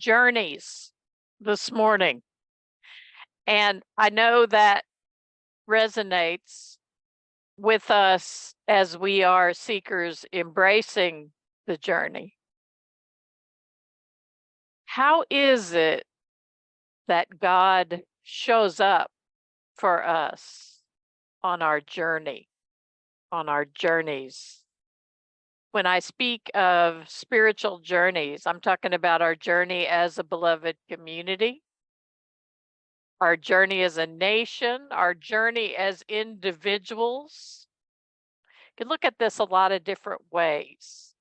journeys this morning. And I know that resonates with us as we are seekers embracing the journey. How is it that God shows up for us on our journey, on our journeys? When I speak of spiritual journeys, I'm talking about our journey as a beloved community, our journey as a nation, our journey as individuals. You can look at this a lot of different ways.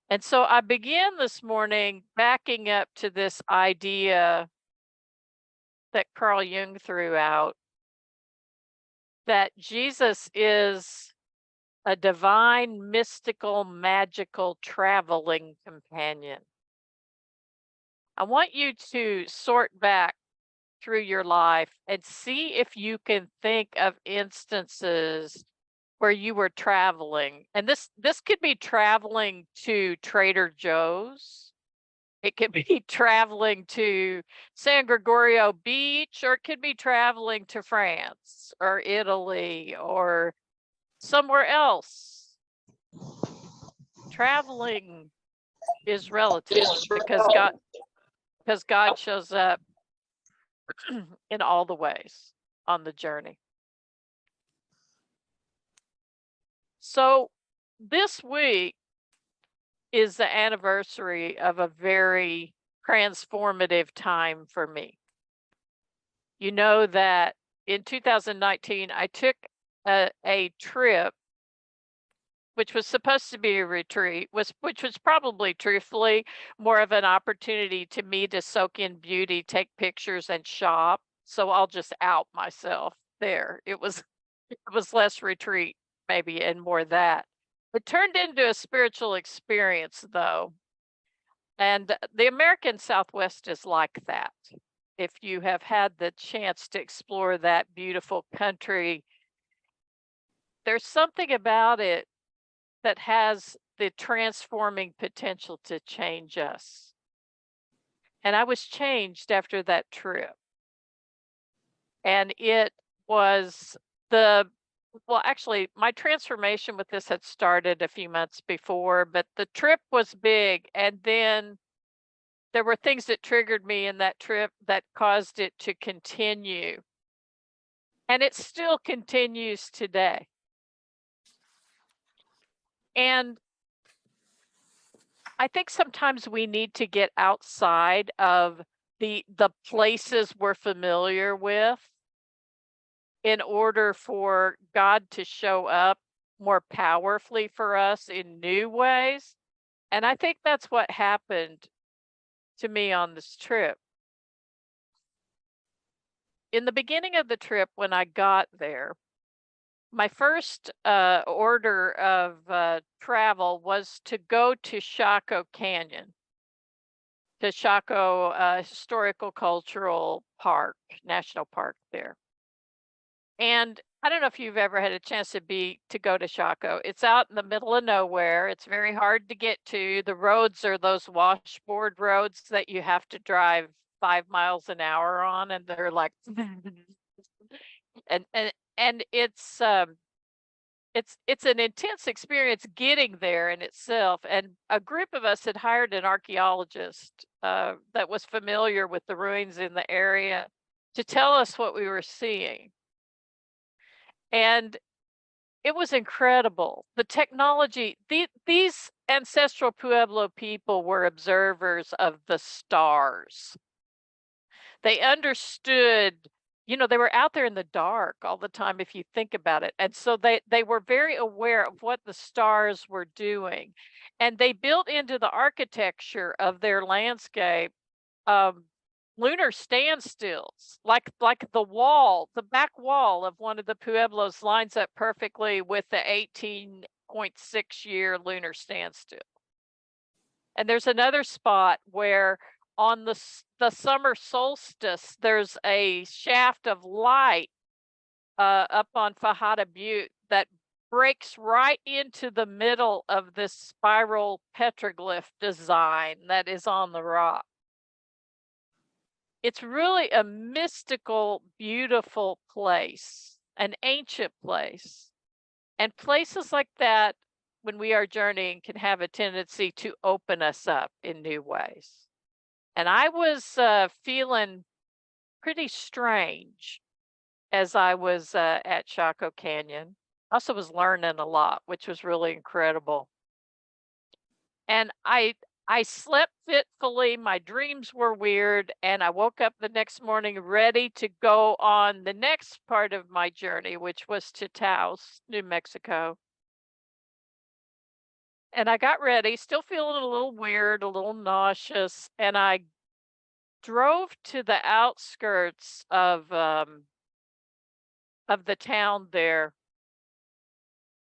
And so I begin this morning backing up to this idea that Carl Jung threw out, that Jesus is a divine, mystical, magical, traveling companion. I want you to sort back through your life and see if you can think of instances where you were traveling. And this could be traveling to Trader Joe's. It could be traveling to San Gregorio Beach, or it could be traveling to France or Italy or somewhere else. Traveling is relative because God shows up in all the ways on the journey. So this week is the anniversary of a very transformative time for me. You know that in 2019, I took a trip, which was supposed to be a retreat, which was probably truthfully more of an opportunity to me to soak in beauty, take pictures, and shop. So I'll just out myself there. It was less retreat maybe and more that. It turned into a spiritual experience though. And the American Southwest is like that. If you have had the chance to explore that beautiful country, there's something about it that has the transforming potential to change us. And I was changed after that trip. And it was well, actually, my transformation with this had started a few months before, but the trip was big. And then there were things that triggered me in that trip that caused it to continue. And it still continues today. And I think sometimes we need to get outside of the places we're familiar with in order for God to show up more powerfully for us in new ways. And I think that's what happened to me on this trip. In the beginning of the trip, when I got there, my first order of travel was to go to Chaco Canyon, to Chaco Historical Cultural Park, National Park there. And I don't know if you've ever had a chance to go to Chaco. It's out in the middle of nowhere. It's very hard to get to. The roads are those washboard roads that you have to drive 5 miles an hour on, and they're like and it's an intense experience getting there in itself. And a group of us had hired an archaeologist that was familiar with the ruins in the area to tell us what we were seeing. And it was incredible. The technology, these ancestral Pueblo people were observers of the stars. They understood, they were out there in the dark all the time, if you think about it. And so they were very aware of what the stars were doing. And they built into the architecture of their landscape lunar standstills, like the back wall of one of the Pueblos lines up perfectly with the 18.6 year lunar standstill. And there's another spot where on the summer solstice, there's a shaft of light up on Fajada Butte that breaks right into the middle of this spiral petroglyph design that is on the rock. It's really a mystical, beautiful place, an ancient place. And places like that, when we are journeying, can have a tendency to open us up in new ways. And I was feeling pretty strange as I was at Chaco Canyon. Also was learning a lot, which was really incredible. And I slept fitfully, my dreams were weird, and I woke up the next morning ready to go on the next part of my journey, which was to Taos, New Mexico. And I got ready, still feeling a little weird, a little nauseous, and I drove to the outskirts of the town there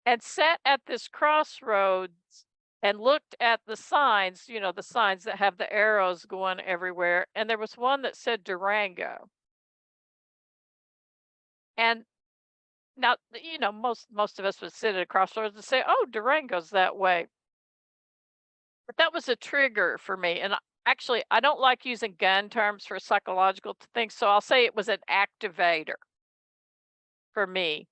and sat at this crossroads and looked at the signs, you know, the signs that have the arrows going everywhere. And there was one that said Durango. And now, you know, most of us would sit at a crossroads and say, "Oh, Durango's that way." But that was a trigger for me. And actually, I don't like using gun terms for psychological things, so I'll say it was an activator for me.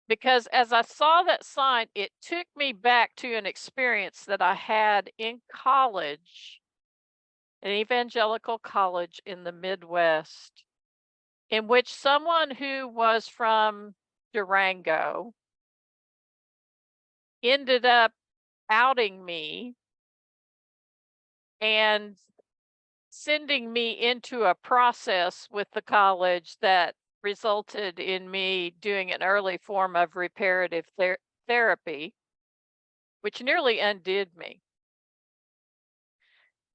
Because as I saw that sign, it took me back to an experience that I had in college, an evangelical college in the Midwest, in which someone who was from Durango ended up outing me and sending me into a process with the college that resulted in me doing an early form of reparative therapy, which nearly undid me.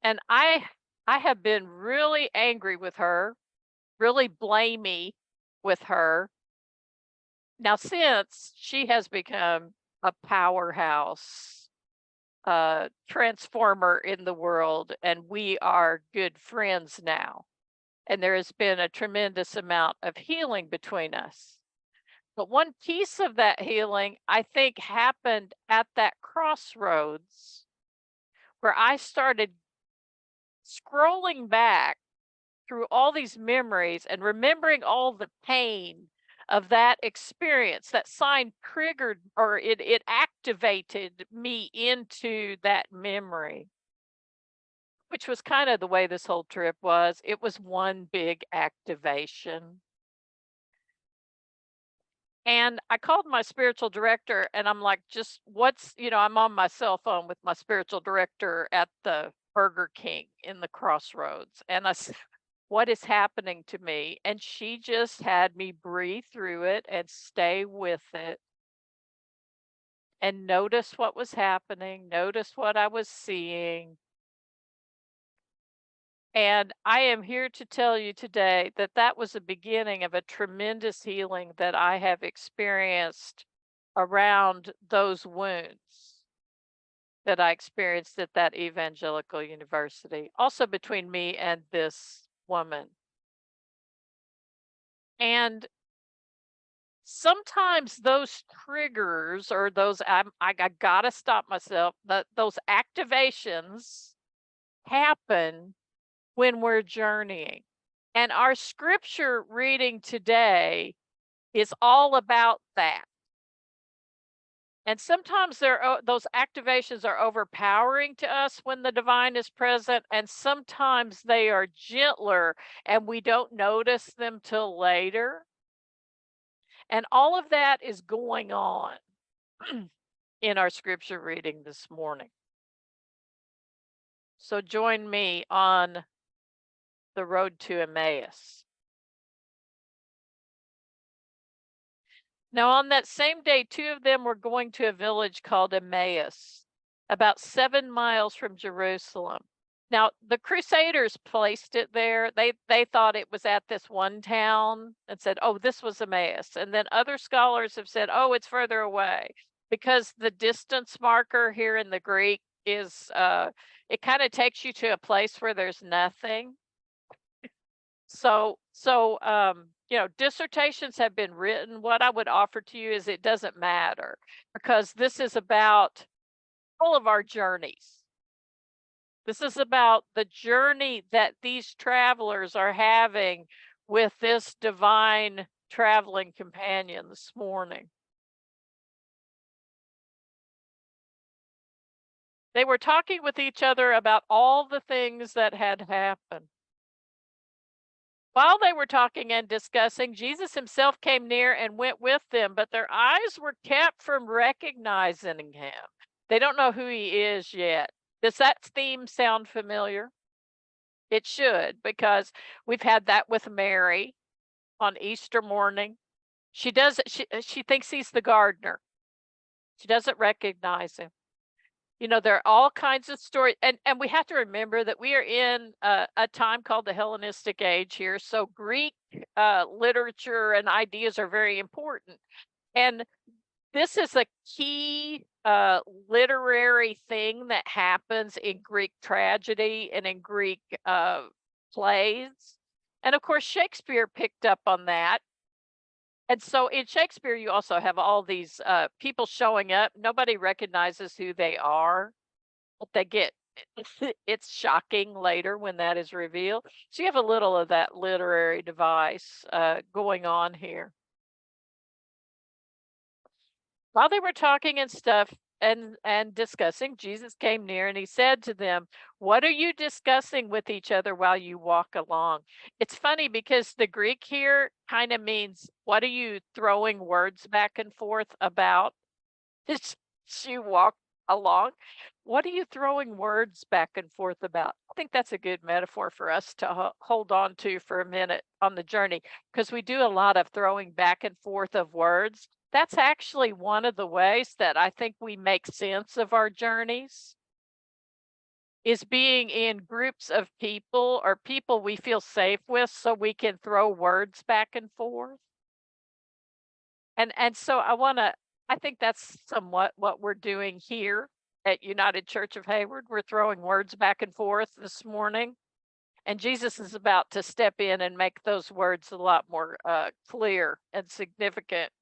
And I have been really angry with her, really blamey with her. Now, since she has become a powerhouse transformer in the world, and we are good friends now. And there has been a tremendous amount of healing between us. But one piece of that healing, I think, happened at that crossroads where I started scrolling back through all these memories and remembering all the pain of that experience. That sign triggered, or it activated me into that memory, which was kind of the way this whole trip was. It was one big activation. And I called my spiritual director and I'm like, just what's, you know, I'm on my cell phone with my spiritual director at the Burger King in the crossroads. And I said, what is happening to me? And she just had me breathe through it and stay with it and notice what was happening, notice what I was seeing. And I am here to tell you today that that was the beginning of a tremendous healing that I have experienced around those wounds that I experienced at that evangelical university, also between me and this woman. And sometimes those triggers or those I gotta stop myself. Those activations happen when we're journeying. And our scripture reading today is all about that. And sometimes those activations are overpowering to us when the divine is present, and sometimes they are gentler and we don't notice them till later. And all of that is going on in our scripture reading this morning. So join me on the road to Emmaus. Now, on that same day, two of them were going to a village called Emmaus, about 7 miles from Jerusalem. Now, the Crusaders placed it there. They thought it was at this one town and said, "Oh, this was Emmaus." And then other scholars have said, "Oh, it's further away," because the distance marker here in the Greek is it kind of takes you to a place where there's nothing. So dissertations have been written. What I would offer to you is it doesn't matter, because this is about all of our journeys. This is about the journey that these travelers are having with this divine traveling companion this morning. They were talking with each other about all the things that had happened. While they were talking and discussing, Jesus himself came near and went with them, but their eyes were kept from recognizing him. They don't know who he is yet. Does that theme sound familiar? It should, because we've had that with Mary on Easter morning. She thinks he's the gardener. She doesn't recognize him. There are all kinds of stories, and we have to remember that we are in a time called the Hellenistic age here. So Greek literature and ideas are very important, and this is a key literary thing that happens in Greek tragedy and in Greek plays, and of course Shakespeare picked up on that. And so in Shakespeare, you also have all these people showing up. Nobody recognizes who they are, but they get it's shocking later when that is revealed. So you have a little of that literary device going on here. While they were talking and stuff and discussing, Jesus came near and he said to them, "What are you discussing with each other while you walk along?" It's funny because the Greek here kind of means, what are you throwing words back and forth about as you walk along? What are you throwing words back and forth about? I think that's a good metaphor for us to hold on to for a minute on the journey, because we do a lot of throwing back and forth of words. That's actually one of the ways that I think we make sense of our journeys, is being in groups of people or people we feel safe with, so we can throw words back and forth. And so I think that's somewhat what we're doing here at United Church of Hayward. We're throwing words back and forth this morning, and Jesus is about to step in and make those words a lot more clear and significant.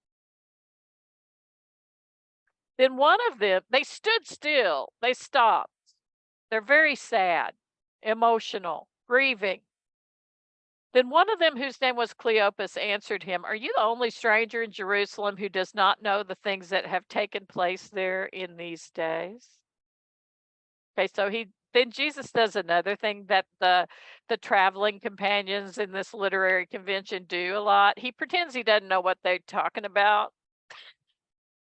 Then one of them, they stood still, they stopped. They're very sad, emotional, grieving. Then one of them, whose name was Cleopas, answered him, "Are you the only stranger in Jerusalem who does not know the things that have taken place there in these days?" Okay, so then Jesus does another thing that the traveling companions in this literary convention do a lot. He pretends he doesn't know what they're talking about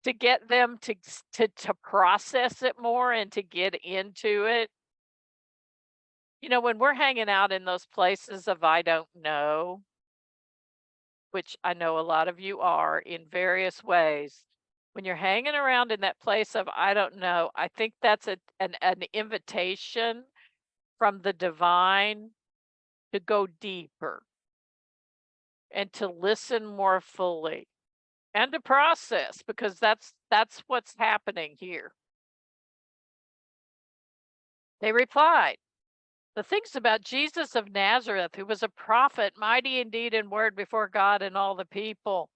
to get them to process it more and to get into it. When we're hanging out in those places of I don't know, which I know a lot of you are in various ways, when you're hanging around in that place of I don't know, I think that's an invitation from the divine to go deeper and to listen more fully and to process, because that's what's happening here. They replied, "The things about Jesus of Nazareth, who was a prophet, mighty indeed in word before God and all the people,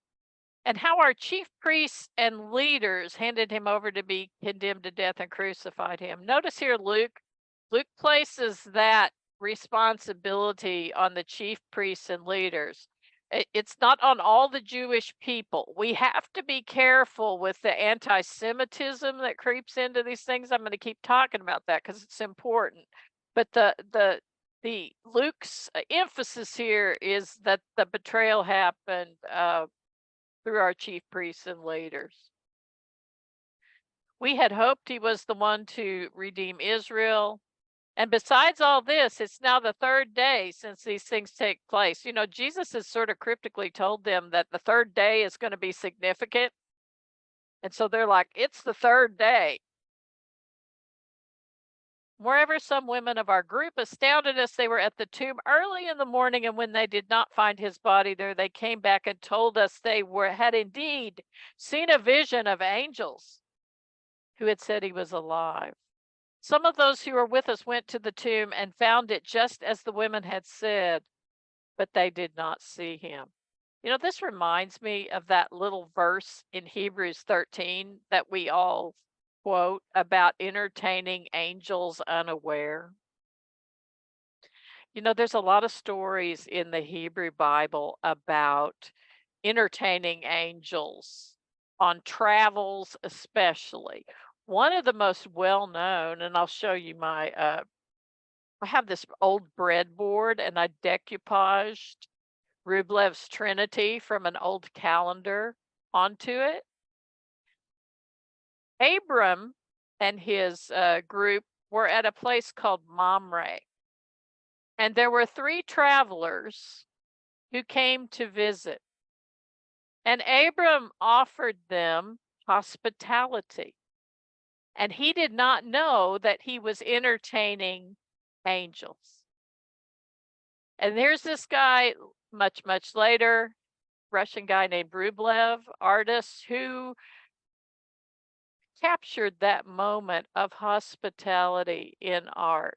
and how our chief priests and leaders handed him over to be condemned to death and crucified him." Notice here, Luke places that responsibility on the chief priests and leaders. It's not on all the Jewish people. We have to be careful with the anti-Semitism that creeps into these things. I'm going to keep talking about that because it's important. But the Luke's emphasis here is that the betrayal happened through our chief priests and leaders. We had hoped he was the one to redeem Israel. And besides all this, it's now the third day since these things take place. Jesus has sort of cryptically told them that the third day is going to be significant. And so they're like, it's the third day. Moreover, some women of our group astounded us. They were at the tomb early in the morning, and when they did not find his body there, they came back and told us they had indeed seen a vision of angels who had said he was alive. Some of those who were with us went to the tomb and found it just as the women had said, but they did not see him. This reminds me of that little verse in Hebrews 13 that we all quote about entertaining angels unaware. There's a lot of stories in the Hebrew Bible about entertaining angels on travels, especially. One of the most well known, and I'll show you I have this old breadboard and I decoupaged Rublev's Trinity from an old calendar onto it. Abram and his group were at a place called Mamre, and there were 3 travelers who came to visit. And Abram offered them hospitality. And he did not know that he was entertaining angels. And there's this guy, much, much later, Russian guy named Rublev, artist, who captured that moment of hospitality in art.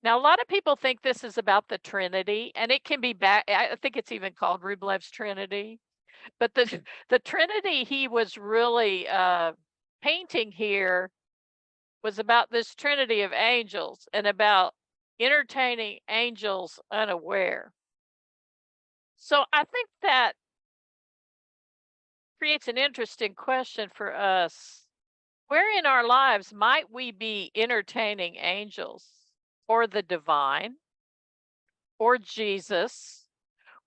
Now, a lot of people think this is about the Trinity, and it can be I think it's even called Rublev's Trinity. But the Trinity he was really painting here was about this Trinity of angels and about entertaining angels unaware. So I think that creates an interesting question for us. Where in our lives might we be entertaining angels or the divine or Jesus?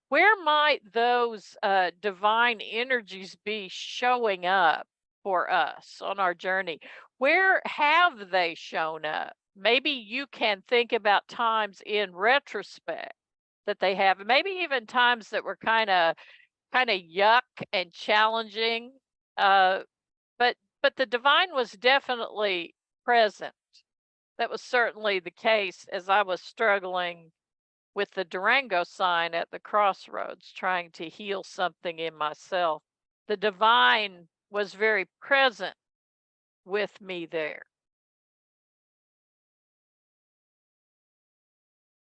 Where might those divine energies be showing up for us on our journey? Where have they shown up? Maybe you can think about times in retrospect that they have, maybe even times that were kind of yuck and challenging. But the divine was definitely present. That was certainly the case as I was struggling with the Durango sign at the crossroads, trying to heal something in myself. The divine was very present with me there.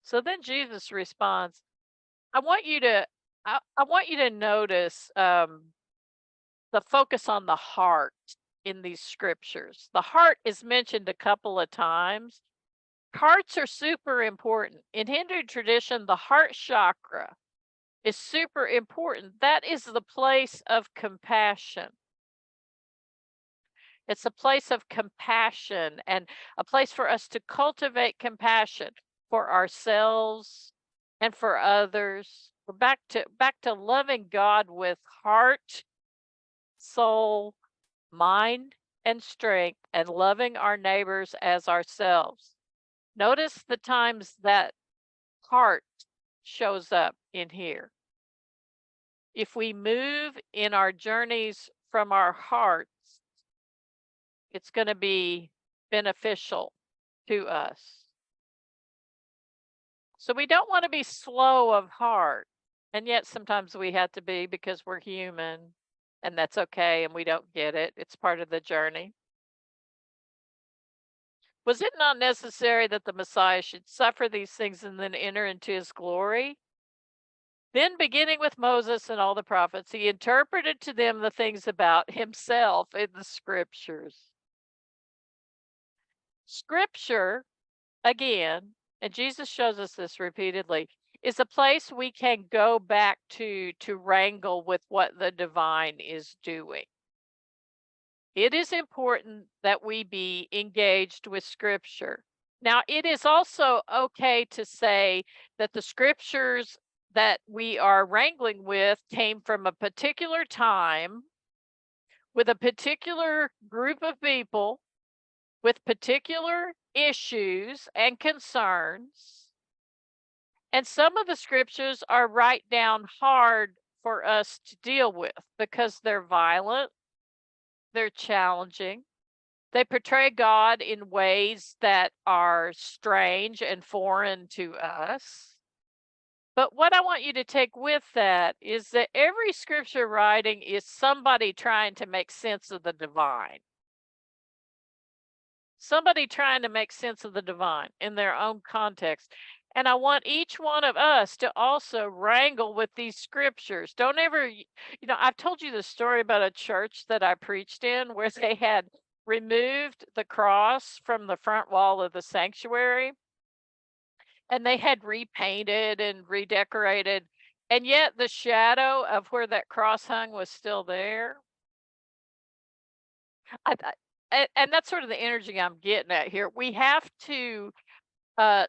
So then Jesus responds, I want you to I want you to notice the focus on the heart in these scriptures. The heart is mentioned a couple of times. Hearts are super important. In Hindu tradition, the heart chakra is super important. That is the place of compassion. It's a place of compassion and a place for us to cultivate compassion for ourselves and for others. We're back to loving God with heart, soul, mind, and strength, and loving our neighbors as ourselves. Notice the times that heart shows up in here. If we move in our journeys from our hearts, it's going to be beneficial to us. So we don't want to be slow of heart. And yet sometimes we have to be because we're human, and that's okay, and we don't get it. It's part of the journey. Was it not necessary that the Messiah should suffer these things and then enter into his glory? Then, beginning with Moses and all the prophets, he interpreted to them the things about himself in the scriptures. Scripture, again, and Jesus shows us this repeatedly, is a place we can go back to wrangle with what the divine is doing. It is important that we be engaged with scripture. Now, it is also okay to say that the scriptures that we are wrangling with came from a particular time with a particular group of people with particular issues and concerns. And some of the scriptures are right down hard for us to deal with because they're violent, they're challenging, they portray God in ways that are strange and foreign to us. But what I want you to take with that is that every scripture writing is somebody trying to make sense of the divine. Somebody trying to make sense of the divine in their own context. And I want each one of us to also wrangle with these scriptures. Don't ever, I've told you the story about a church that I preached in where they had removed the cross from the front wall of the sanctuary and they had repainted and redecorated. And yet the shadow of where that cross hung was still there. And that's sort of the energy I'm getting at here. We have to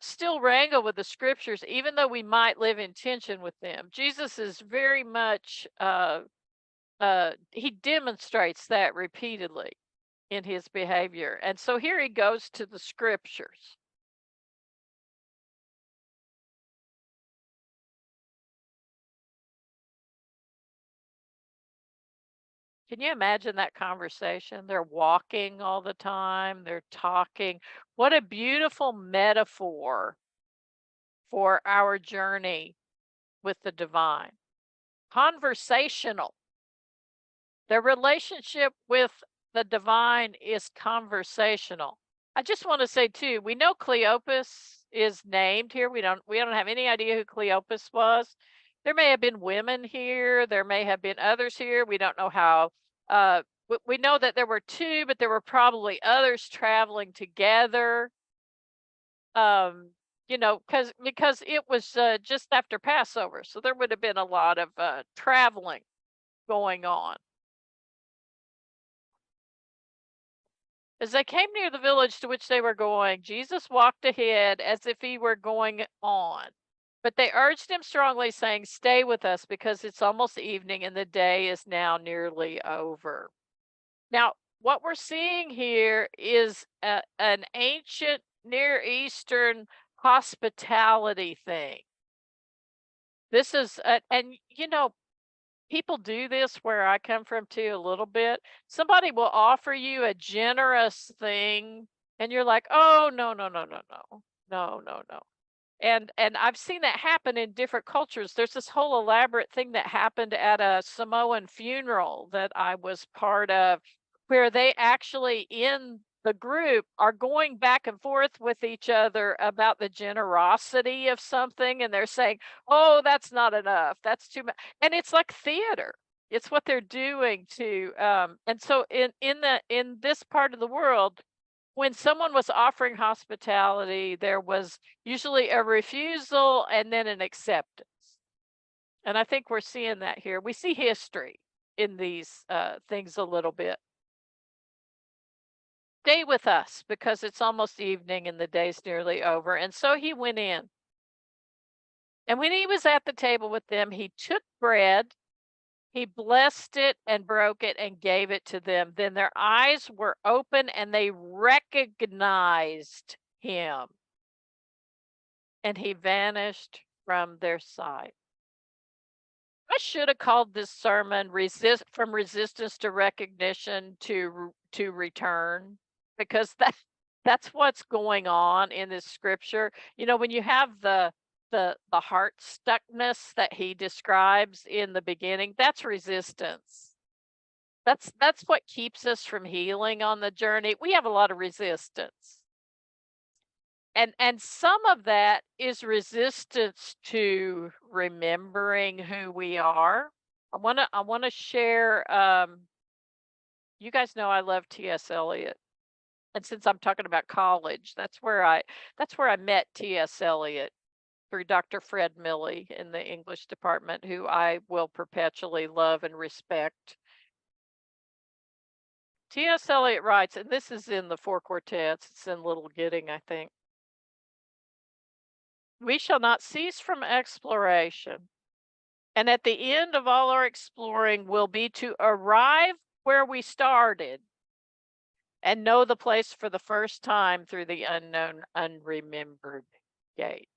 still wrangle with the scriptures, even though we might live in tension with them. Jesus is very much, he demonstrates that repeatedly in his behavior. And so here he goes to the scriptures. Can you imagine that conversation? They're walking all the time, they're talking. What a beautiful metaphor for our journey with the divine. Conversational. Their relationship with the divine is conversational. I just want to say too, we know Cleopas is named here. We don't have any idea who Cleopas was. There may have been women here, there may have been others here. We don't know how we know that there were two, but there were probably others traveling together. Because it was just after Passover, so there would have been a lot of traveling going on. As they came near the village to which they were going, Jesus walked ahead as if he were going on. But they urged him strongly, saying, "Stay with us, because it's almost evening and the day is now nearly over." Now, what we're seeing here is an ancient Near Eastern hospitality thing. This is, people do this where I come from too, a little bit. Somebody will offer you a generous thing, and you're like, "Oh, no, no, no, no, no, no, no, no." And I've seen that happen in different cultures. There's this whole elaborate thing that happened at a Samoan funeral that I was part of, where they actually in the group are going back and forth with each other about the generosity of something, and they're saying, "Oh, that's not enough. That's too much." And it's like theater. It's what they're doing to and so in this part of the world, when someone was offering hospitality, there was usually a refusal and then an acceptance. And I think we're seeing that here. We see history in these things a little bit. Stay with us, because it's almost evening and the day's nearly over. And so he went in. And when he was at the table with them, he took bread, he blessed it and broke it and gave it to them. Then their eyes were open and they recognized him. And he vanished from their sight. I should have called this sermon From Resistance to Recognition to Return, because that's what's going on in this scripture. When you have the heart stuckness that he describes in the beginning, that's resistance. That's what keeps us from healing on the journey. We have a lot of resistance. And some of that is resistance to remembering who we are. I want to share, you guys know I love T.S. Eliot. And since I'm talking about college, that's where I met T.S. Eliot, through Dr. Fred Milley in the English department, who I will perpetually love and respect. T.S. Eliot writes, and this is in the Four Quartets, it's in Little Gidding, I think. "We shall not cease from exploration, and at the end of all our exploring will be to arrive where we started and know the place for the first time through the unknown, unremembered gate."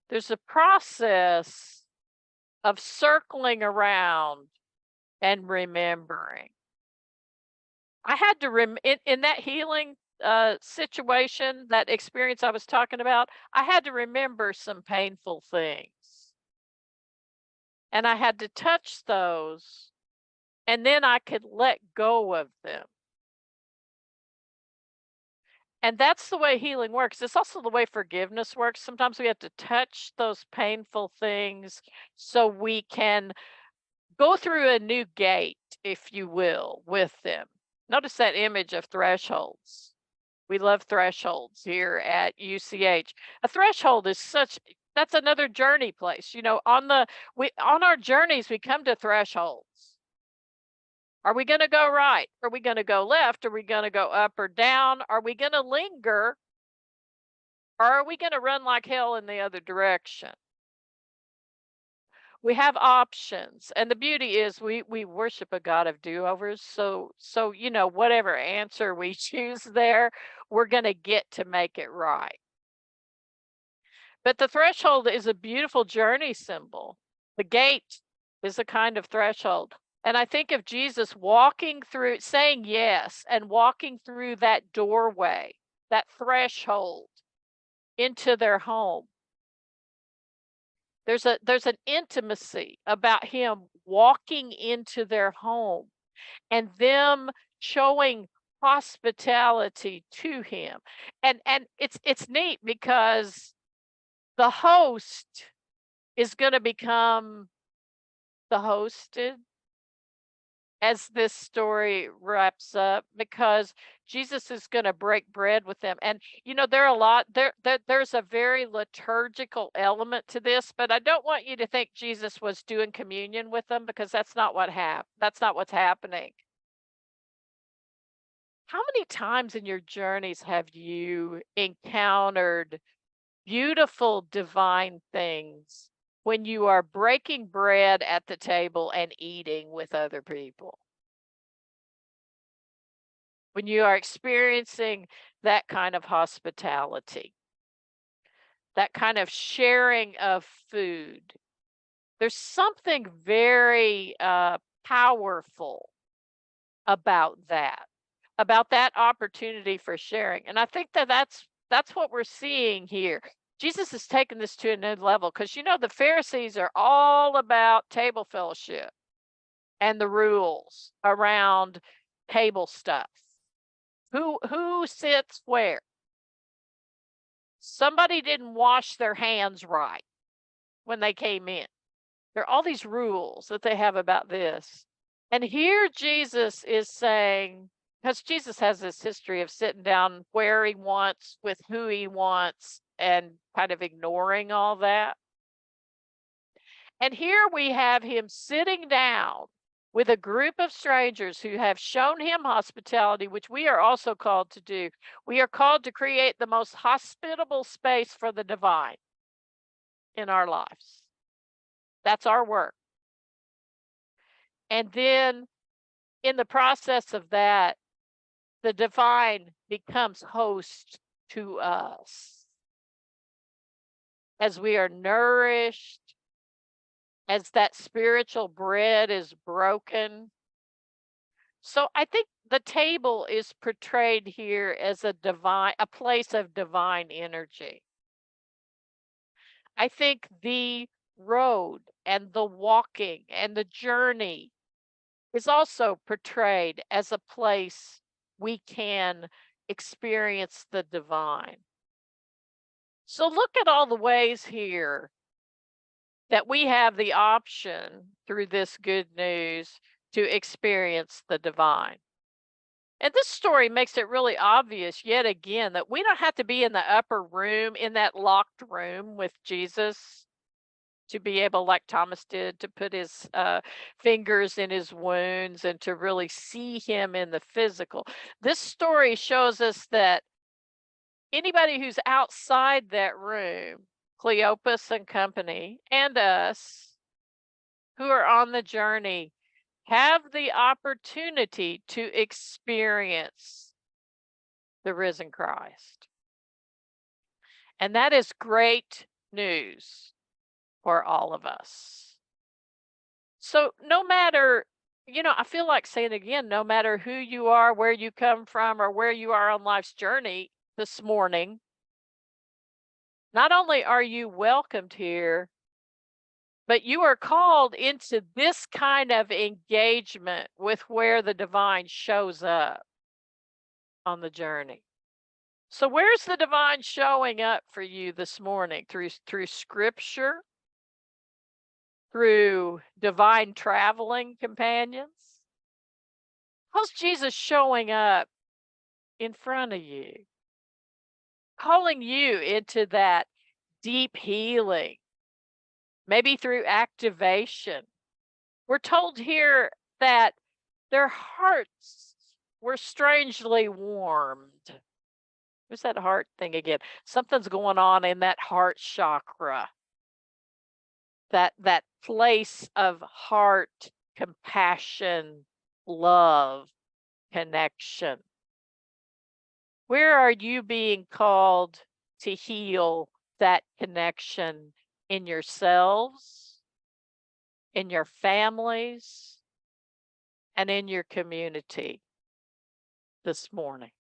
There's a process of circling around and remembering. I had to in that healing situation, that experience I was talking about, I had to remember some painful things. And I had to touch those, and then I could let go of them. And that's the way healing works. It's also the way forgiveness works. Sometimes we have to touch those painful things so we can go through a new gate, if you will, with them. Notice that image of thresholds. We love thresholds here at UCH. A threshold is that's another journey place. You know, on our journeys we come to thresholds. Are we going to go right? Are we going to go left? Are we going to go up or down? Are we going to linger? Or are we going to run like hell in the other direction? We have options, and the beauty is we worship a God of do-overs. So you know, whatever answer we choose there, we're going to get to make it right. But the threshold is a beautiful journey symbol. The gate is a kind of threshold. And I think of Jesus walking through, saying yes, and walking through that doorway, that threshold into their home. There's an intimacy about him walking into their home and them showing hospitality to him. And it's neat because the host is going to become the hosted as this story wraps up, because Jesus is going to break bread with them. And you know, there's a very liturgical element to this, but I don't want you to think Jesus was doing communion with them, because that's not what's happening. How many times in your journeys have you encountered beautiful divine things when you are breaking bread at the table and eating with other people? When you are experiencing that kind of hospitality, that kind of sharing of food, there's something very powerful about that opportunity for sharing. And I think that's what we're seeing here. Jesus has taken this to a new level, because you know the Pharisees are all about table fellowship and the rules around table stuff. Who sits where? Somebody didn't wash their hands right when they came in. There are all these rules that they have about this. And here Jesus is saying, because Jesus has this history of sitting down where he wants, with who he wants, and kind of ignoring all that. And here we have him sitting down with a group of strangers who have shown him hospitality, which we are also called to do. We are called to create the most hospitable space for the divine in our lives. That's our work. And then in the process of that, the divine becomes host to us as we are nourished, as that spiritual bread is broken. So I think the table is portrayed here as a place of divine energy. I think the road and the walking and the journey is also portrayed as a place we can experience the divine. So look at all the ways here that we have the option through this good news to experience the divine. And this story makes it really obvious yet again that we don't have to be in the upper room, in that locked room with Jesus, to be able, like Thomas did, to put his fingers in his wounds and to really see him in the physical. This story shows us that anybody who's outside that room, Cleopas and company, and us who are on the journey, have the opportunity to experience the risen Christ. And that is great news for all of us. So no matter, you know, I feel like saying again, no matter who you are, where you come from, or where you are on life's journey this morning, not only are you welcomed here, but you are called into this kind of engagement with where the divine shows up on the journey. So where's the divine showing up for you this morning? Through scripture, through divine traveling companions? How's Jesus showing up in front of you? Calling you into that deep healing, maybe through activation. We're told here that their hearts were strangely warmed. What's that heart thing again? Something's going on in that heart chakra, that place of heart, compassion, love, connection. Where are you being called to heal that connection in yourselves, in your families, and in your community this morning?